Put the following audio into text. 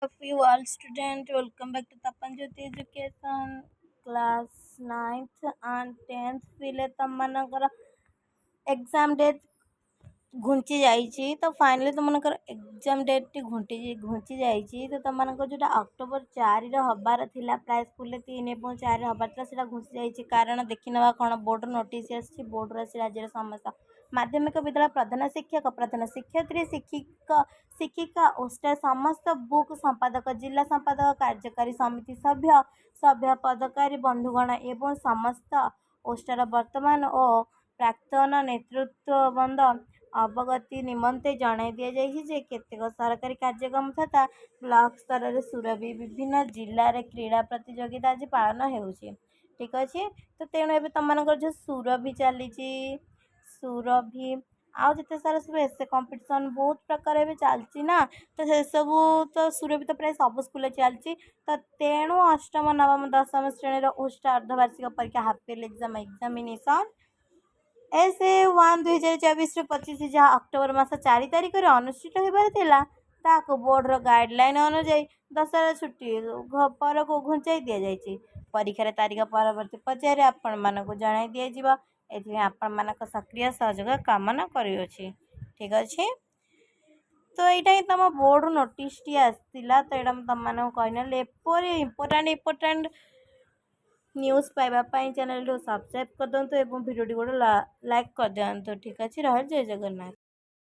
Of you all student, welcome back to Tapanjyoti Education class 9th and 10th ପିଲେ ତମମାନଙ୍କର exam date ଘୁଞ୍ଚି ଯାଇଛି ତ finally ତୁମମାନଙ୍କର exam ଡେଟ୍ଟି ଘୁଞ୍ଚି ଯାଇଛି ତ ତୁମମାନଙ୍କର ଯେଉଁଟା ଅକ୍ଟୋବର 4ରେ ହେବାର ଥିଲା ପ୍ରାୟ ସ୍କୁଲରେ 3 ଏବଂ 4ରେ ହେବାର ଥିଲା ସେଇଟା ଘୁଞ୍ଚି ଯାଇଛି କାରଣ ଦେଖିନେବା କ'ଣ ବୋର୍ଡ଼ର ନୋଟିସ୍ ଆସିଛି ବୋର୍ଡ଼ର ଆସି ରାଜ୍ୟର ସମସ୍ତ ମାଧ୍ୟମିକ ବିଦ୍ୟାଳୟ ପ୍ରଧାନ ଶିକ୍ଷକ ପ୍ରଧାନ ଶିକ୍ଷୟତ୍ରୀ ଶିକ୍ଷିକା ଓଷ୍ଟା ସମସ୍ତ ବୁକ୍ ସମ୍ପାଦକ ଜିଲ୍ଲା ସମ୍ପାଦକ କାର୍ଯ୍ୟକାରୀ ସମିତି ସଭ୍ୟ ପଦକାରୀ ବନ୍ଧୁଗଣ ଏବଂ ସମସ୍ତ ଓଷ୍ଟାର ବର୍ତ୍ତମାନ ଓ ପ୍ରାକ୍ତନ ନେତୃତ୍ୱବୃନ୍ଦ ଅବଗତି ନିମନ୍ତେ ଜଣାଇ ଦିଆଯାଇଛି ଯେ କେତେକ ସରକାରୀ କାର୍ଯ୍ୟକ୍ରମ ତଥା ବ୍ଲକ ସ୍ତରରେ ସୁରଭି ବିଭିନ୍ନ ଜିଲ୍ଲାରେ କ୍ରୀଡ଼ା ପ୍ରତିଯୋଗିତା ଆଜି ପାଳନ ହେଉଛି। ଠିକ୍ ଅଛି, ତ ତେଣୁ ଏବେ ତୁମମାନଙ୍କର ଯେଉଁ ସୁରଭି ଚାଲିଛି ସୁରଭି ଆଉ ଯେତେ ସାରା ସବୁ ଏସେ କମ୍ପିଟିସନ୍ ବହୁତ ପ୍ରକାର ଏବେ ଚାଲିଛି ନା, ତ ସେସବୁ ତ ସୁରଭି ତ ପ୍ରାୟ ସବୁ ସ୍କୁଲରେ ଚାଲିଛି। ତ ତେଣୁ ଅଷ୍ଟମ ନବମ ଦଶମ ଶ୍ରେଣୀର ଓଷ୍ଟା ଅର୍ଦ୍ଧବାର୍ଷିକ ପରୀକ୍ଷା ହାଫିଏଲ୍ ଏକ୍ଜାମିନେସନ୍ SA1 2024-25 ଯାହା ଅକ୍ଟୋବର ମାସ 4 ତାରିଖରେ ଅନୁଷ୍ଠିତ ହେବାର ଥିଲା ତାହାକୁ ବୋର୍ଡ଼ର ଗାଇଡ଼ଲାଇନ୍ ଅନୁଯାୟୀ ଦଶହରା ଛୁଟି ପରକୁ ଘୁଞ୍ଚାଇ ଦିଆଯାଇଛି। ପରୀକ୍ଷାର ତାରିଖ ପରବର୍ତ୍ତୀ ପର୍ଯ୍ୟାୟରେ ଆପଣମାନଙ୍କୁ ଜଣାଇ ଦିଆଯିବ। ଏଥିପାଇଁ ଆପଣମାନଙ୍କ ସକ୍ରିୟ ସହଯୋଗ କାମନା କରୁଅଛି। ଠିକ୍ ଅଛି, ତ ଏଇଟା ହିଁ ତୁମ ବୋର୍ଡ଼ରୁ ନୋଟିସ୍ଟି ଆସିଥିଲା, ତ ଏଇଟା ମୁଁ ତୁମମାନଙ୍କୁ କହିନେଲି। ଏପରି ଇମ୍ପୋର୍ଟାଣ୍ଟ ନ୍ୟୁଜ୍ ପାଇବା ପାଇଁ ଚ୍ୟାନେଲକୁ ସବସ୍କ୍ରାଇବ୍ କରିଦିଅନ୍ତୁ ଏବଂ ଭିଡ଼ିଓଟି ଗୋଟେ ଲାଇକ୍ କରିଦିଅନ୍ତୁ। ଠିକ୍ ଅଛି, ରହିଲି, ଜୟ ଜଗନ୍ନାଥ।